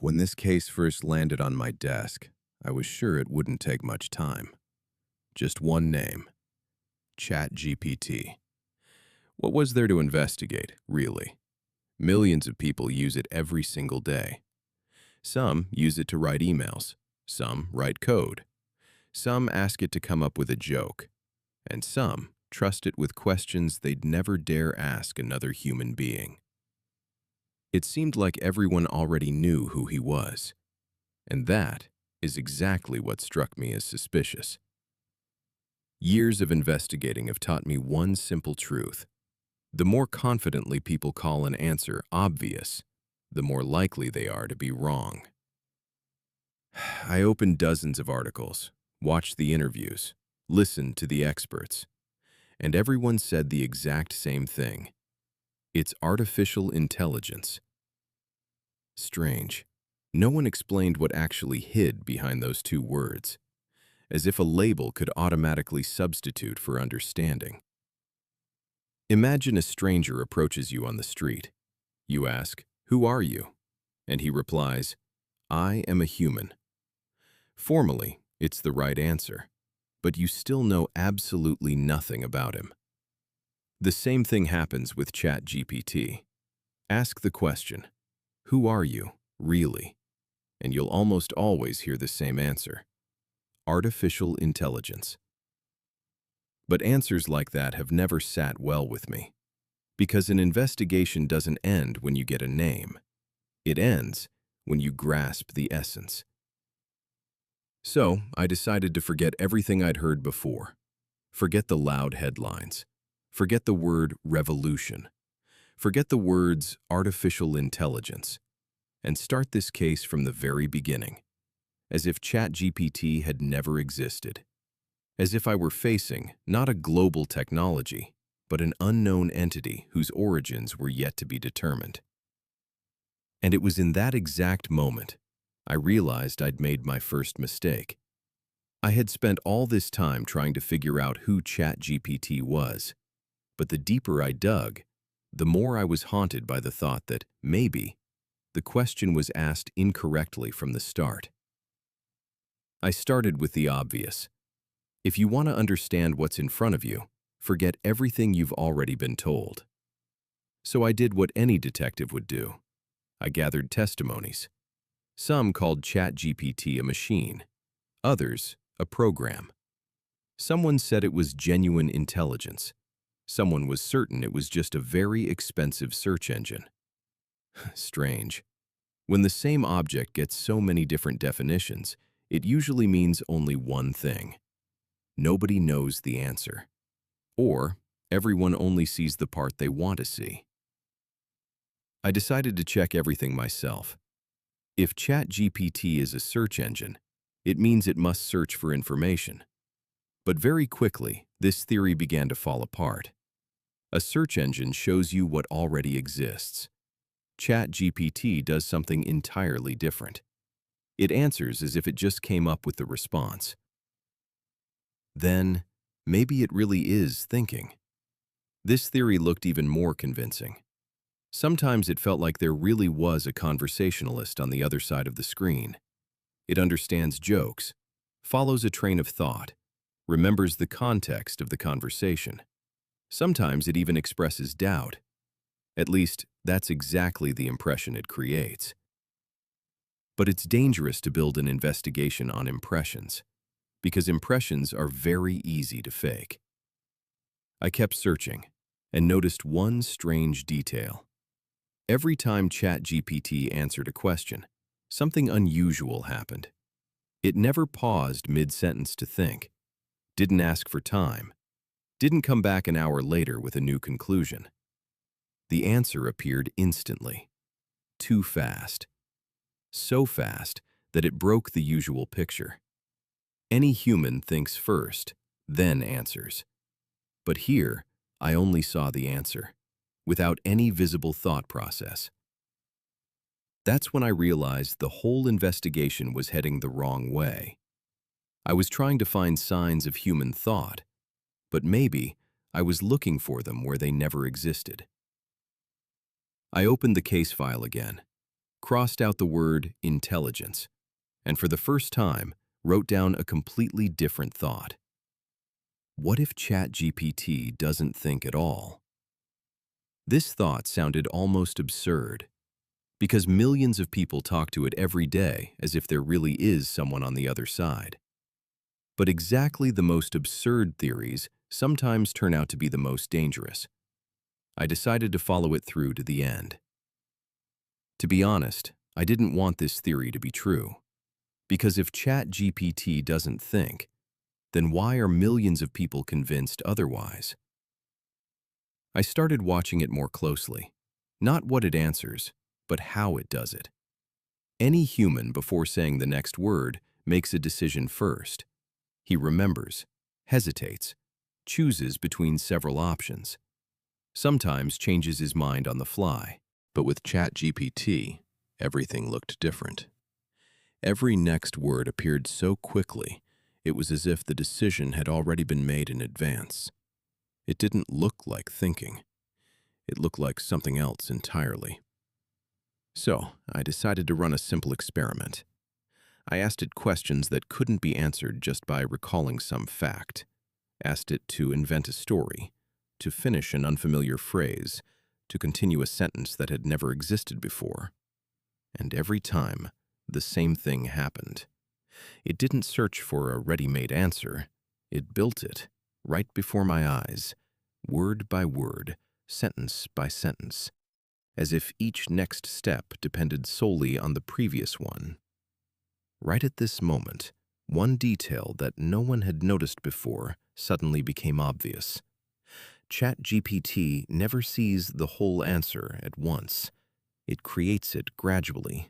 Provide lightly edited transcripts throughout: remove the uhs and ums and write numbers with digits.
When this case first landed on my desk, I was sure it wouldn't take much time. Just one name, ChatGPT. What was there to investigate, really? Millions of people use it every single day. Some use it to write emails, some write code, some ask it to come up with a joke, and some trust it with questions they'd never dare ask another human being. It seemed like everyone already knew who he was, and that is exactly what struck me as suspicious. Years of investigating have taught me one simple truth. The more confidently people call an answer obvious, the more likely they are to be wrong. I opened dozens of articles, watched the interviews, listened to the experts, and everyone said the exact same thing. It's artificial intelligence. Strange. No one explained what actually hid behind those two words, as if a label could automatically substitute for understanding. Imagine a stranger approaches you on the street. You ask, "Who are you?" And he replies, "I am a human." Formally, it's the right answer, but you still know absolutely nothing about him. The same thing happens with ChatGPT. Ask the question, "Who are you, really?" And you'll almost always hear the same answer: artificial intelligence. But answers like that have never sat well with me, because an investigation doesn't end when you get a name. It ends when you grasp the essence. So I decided to forget everything I'd heard before. Forget the loud headlines. Forget the word revolution. Forget the words artificial intelligence. And start this case from the very beginning, as if ChatGPT had never existed. As if I were facing not a global technology, but an unknown entity whose origins were yet to be determined. And it was in that exact moment I realized I'd made my first mistake. I had spent all this time trying to figure out who ChatGPT was, but the deeper I dug, the more I was haunted by the thought that maybe the question was asked incorrectly from the start. I started with the obvious. If you want to understand what's in front of you, forget everything you've already been told. So I did what any detective would do. I gathered testimonies. Some called ChatGPT a machine, others a program. Someone said it was genuine intelligence. Someone was certain it was just a very expensive search engine. Strange. When the same object gets so many different definitions, it usually means only one thing. Nobody knows the answer. Or everyone only sees the part they want to see. I decided to check everything myself. If ChatGPT is a search engine, it means it must search for information. But very quickly, this theory began to fall apart. A search engine shows you what already exists. ChatGPT does something entirely different. It answers as if it just came up with the response. Then, maybe it really is thinking. This theory looked even more convincing. Sometimes it felt like there really was a conversationalist on the other side of the screen. It understands jokes, follows a train of thought, remembers the context of the conversation. Sometimes it even expresses doubt. At least, that's exactly the impression it creates. But it's dangerous to build an investigation on impressions, because impressions are very easy to fake. I kept searching and noticed one strange detail. Every time ChatGPT answered a question, something unusual happened. It never paused mid-sentence to think, didn't ask for time, didn't come back an hour later with a new conclusion. The answer appeared instantly. Too fast. So fast that it broke the usual picture. Any human thinks first, then answers. But here, I only saw the answer, without any visible thought process. That's when I realized the whole investigation was heading the wrong way. I was trying to find signs of human thought, but maybe I was looking for them where they never existed. I opened the case file again. crossed out the word intelligence, and for the first time, wrote down a completely different thought. What if ChatGPT doesn't think at all? This thought sounded almost absurd, because millions of people talk to it every day as if there really is someone on the other side. But exactly the most absurd theories sometimes turn out to be the most dangerous. I decided to follow it through to the end. To be honest, I didn't want this theory to be true. Because if ChatGPT doesn't think, then why are millions of people convinced otherwise? I started watching it more closely. Not what it answers, but how it does it. Any human, before saying the next word, makes a decision first. He remembers, hesitates, chooses between several options. Sometimes changes his mind on the fly. But with ChatGPT, everything looked different. Every next word appeared so quickly, it was as if the decision had already been made in advance. It didn't look like thinking. It looked like something else entirely. So, I decided to run a simple experiment. I asked it questions that couldn't be answered just by recalling some fact. Asked it to invent a story, to finish an unfamiliar phrase, to continue a sentence that had never existed before. And every time, the same thing happened. It didn't search for a ready-made answer. It built it, right before my eyes, word by word, sentence by sentence, as if each next step depended solely on the previous one. Right at this moment, one detail that no one had noticed before suddenly became obvious. ChatGPT never sees the whole answer at once. It creates it gradually.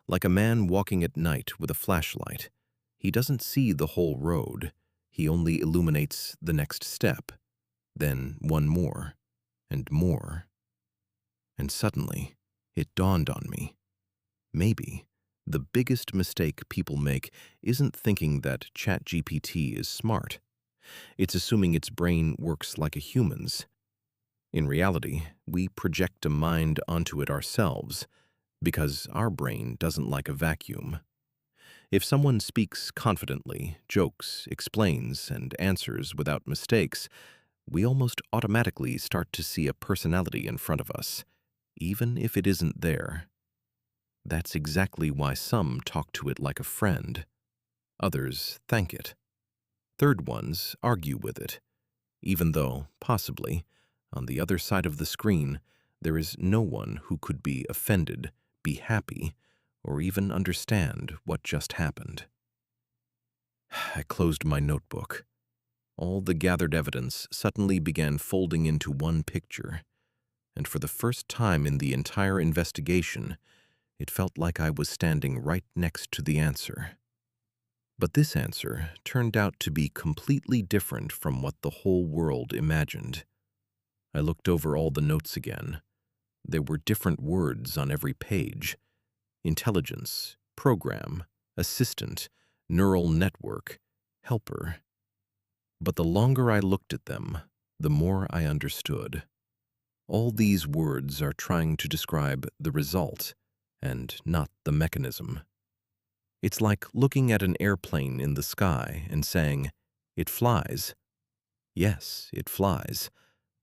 Like a man walking at night with a flashlight, he doesn't see the whole road. He only illuminates the next step, then one more, and more. And suddenly, it dawned on me. Maybe the biggest mistake people make isn't thinking that ChatGPT is smart. It's assuming its brain works like a human's. In reality, we project a mind onto it ourselves, because our brain doesn't like a vacuum. If someone speaks confidently, jokes, explains, and answers without mistakes, we almost automatically start to see a personality in front of us, even if it isn't there. That's exactly why some talk to it like a friend. Others thank it. Third ones argue with it, even though, possibly, on the other side of the screen, there is no one who could be offended, be happy, or even understand what just happened. I closed my notebook. All the gathered evidence suddenly began folding into one picture, and for the first time in the entire investigation, it felt like I was standing right next to the answer. But this answer turned out to be completely different from what the whole world imagined. I looked over all the notes again. There were different words on every page: intelligence, program, assistant, neural network, helper. But the longer I looked at them, the more I understood. All these words are trying to describe the result and not the mechanism. It's like looking at an airplane in the sky and saying, "It flies." Yes, it flies,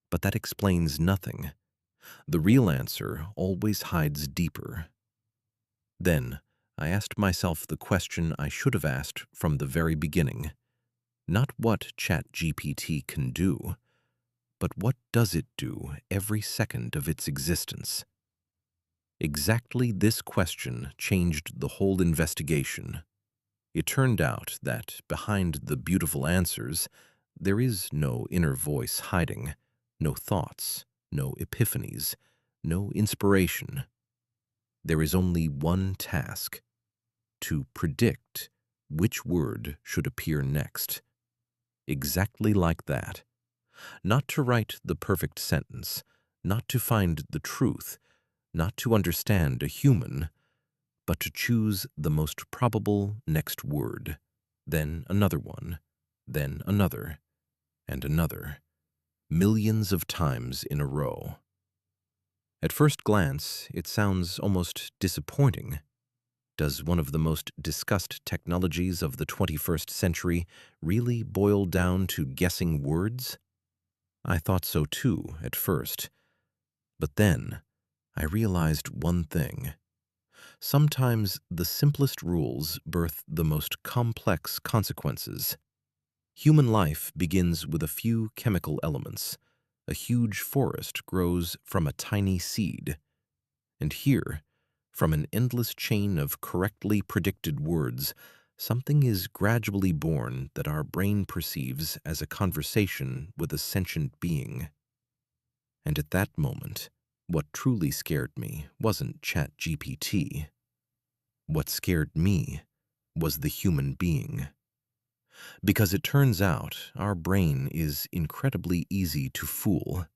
but that explains nothing. The real answer always hides deeper. Then, I asked myself the question I should have asked from the very beginning. Not what ChatGPT can do, but what does it do every second of its existence? Exactly this question changed the whole investigation. It turned out that behind the beautiful answers, there is no inner voice hiding, no thoughts, no epiphanies, no inspiration. There is only one task: to predict which word should appear next. Exactly like that. Not to write the perfect sentence, not to find the truth, not to understand a human, but to choose the most probable next word, then another one, then another, and another, millions of times in a row. At first glance, it sounds almost disappointing. Does one of the most discussed technologies of the 21st century really boil down to guessing words? I thought so too at first, but then I realized one thing. Sometimes the simplest rules birth the most complex consequences. Human life begins with a few chemical elements. A huge forest grows from a tiny seed. And here, from an endless chain of correctly predicted words, something is gradually born that our brain perceives as a conversation with a sentient being. And at that moment, what truly scared me wasn't ChatGPT. What scared me was the human being. Because it turns out our brain is incredibly easy to fool.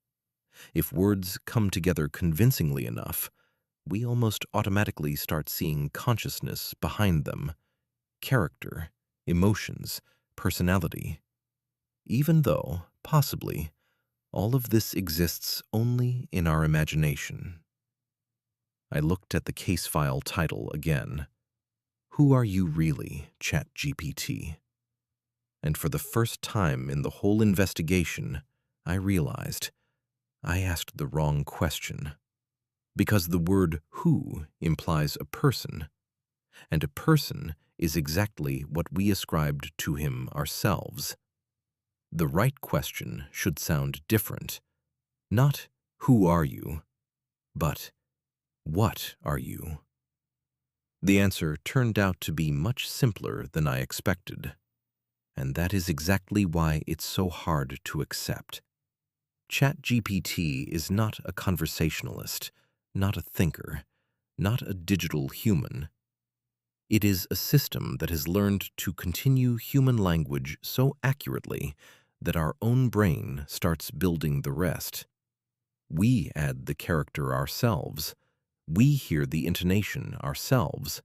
If words come together convincingly enough, we almost automatically start seeing consciousness behind them, character, emotions, personality, even though, possibly, all of this exists only in our imagination. I looked at the case file title again. Who are you really, ChatGPT? And for the first time in the whole investigation, I realized I asked the wrong question. Because the word who implies a person, and a person is exactly what we ascribed to him ourselves. The right question should sound different. Not who are you, but what are you? The answer turned out to be much simpler than I expected. And that is exactly why it's so hard to accept. ChatGPT is not a conversationalist, not a thinker, not a digital human. It is a system that has learned to continue human language so accurately that our own brain starts building the rest. We add the character ourselves. We hear the intonation ourselves.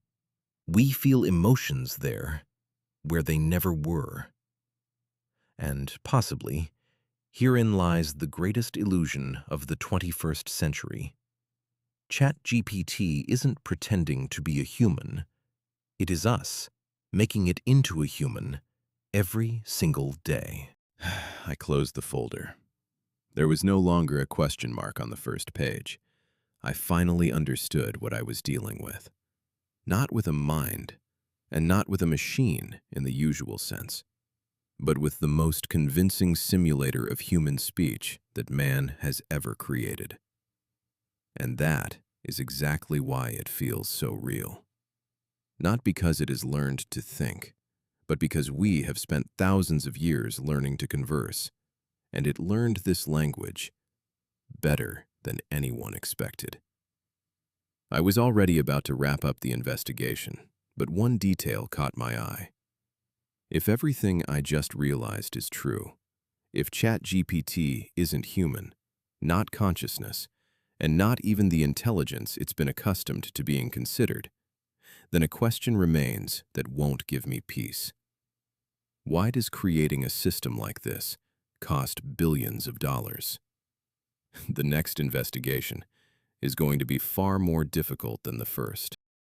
We feel emotions there, where they never were. And possibly, herein lies the greatest illusion of the 21st century. ChatGPT isn't pretending to be a human. It is us, making it into a human every single day. I closed the folder. There was no longer a question mark on the first page. I finally understood what I was dealing with. Not with a mind, and not with a machine in the usual sense, but with the most convincing simulator of human speech that man has ever created. And that is exactly why it feels so real. Not because it has learned to think, but because we have spent thousands of years learning to converse, and it learned this language better than anyone expected. I was already about to wrap up the investigation, but one detail caught my eye. If everything I just realized is true, if ChatGPT isn't human, not consciousness, and not even the intelligence it's been accustomed to being considered, then a question remains that won't give me peace. Why does creating a system like this cost billions of dollars? The next investigation is going to be far more difficult than the first.